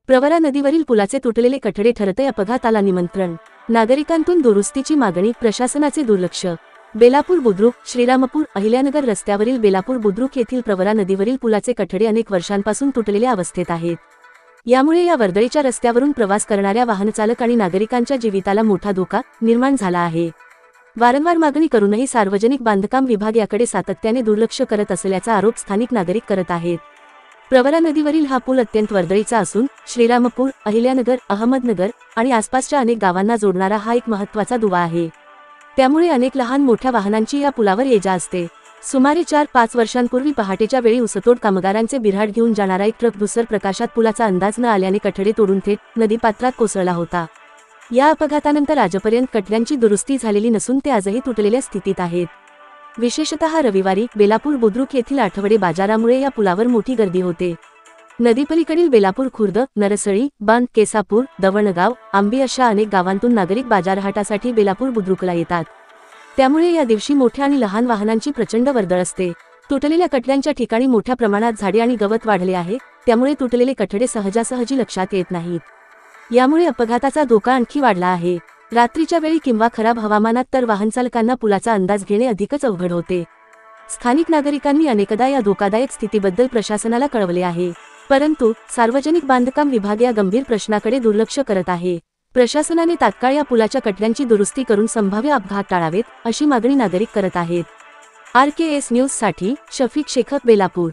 प्रवरा नदीवरील पुलाचे तुटलेले कठडे ठरते अपघाताला निमंत्रण. नागरिकांतून दुरुस्तीची मागणी, प्रशासनाचे दुर्लक्ष. बेलापूर बुद्रुक, श्रीरामपूर, अहिल्यानगर रस्त्यावरील बेलापूर बुद्रुक येथील प्रवरा नदीवरील पुलाचे कठडे अनेक वर्षांपासून तुटलेल्या अवस्थेत आहेत. यामुळे या वर्दळीच्या रस्त्यावरून प्रवास करणाऱ्या वाहनचालक आणि नागरिकांच्या जीविताला मोठा धोका निर्माण झाला आहे. वारंवार मागणी करूनही सार्वजनिक बांधकाम विभाग याकडे सातत्याने दुर्लक्ष करत असल्याचा आरोप स्थानिक नागरिक करत आहेत. प्रवरा नदीवरील हा पूल अत्यंत वर्दळीचा असून श्रीरामपूर, अहिल्यानगर, अहमदनगर आणि आसपासच्या अनेक गावांना जोडणारा हा एक महत्त्वाचा दुवा आहे. त्यामुळे अनेक लहान मोठ्या वाहनांची या पुलावर ये-जा असते. सुमारे 4-5 वर्षांपूर्वी पहाटेच्या वेळी ऊसतोड कामगारांचे बिऱ्हाड घेऊन जाणारा एक ट्रक धुसर प्रकाशात पुलाचा अंदाज न आल्याने कठडे तोडून थेट नदीपात्रात कोसळला होता. या अपघातानंतर आजपर्यंत कठड्यांची दुरुस्ती झालेली नसून ते आजही तुटलेल्या स्थितीत आहेत. विशेषतः रविवारी बेलापूर बुद्रुक येथील आठवडे बाजारामुळे या पुलावर मोठी गर्दी होते. नदीपलीकडील बेलापूर खुर्द, नरसळी, बांध, केसापूर, दवणगाव, आंबी अशा अनेक गावांतून नागरिक बाजारहाटासाठी बेलापूर बुद्रुकला येतात. त्यामुळे या दिवशी मोठ्या आणि लहान वाहनांची प्रचंड वर्दळ असते. तुटलेल्या कठड्यांच्या ठिकाणी मोठ्या प्रमाणात झाडे आणि गवत वाढले आहे, त्यामुळे तुटलेले कठडे सहजासहजी लक्षात येत नाहीत. यामुळे अपघाताचा धोका आणखी वाढला आहे. रात्रीच्या वेळी किंवा खराब हवामानात तर वाहनचालकांना पुलाचा अंदाज घेणे अधिकच अवघड होते. स्थानिक नागरिकांनी अनेकदा या धोकादायक स्थितीबद्दल प्रशासनाला कळवले आहे, परंतु सार्वजनिक बांधकाम विभाग या गंभीर प्रश्नाकडे दुर्लक्ष करत आहे. प्रशासनाने तात्काळ या पुलाच्या कठड्यांची दुरुस्ती करून संभाव्य अपघात टाळावेत, अशी मागणी नागरिक करत आहेत. RKS न्यूजसाठी शफीक शेख, बेलापूर.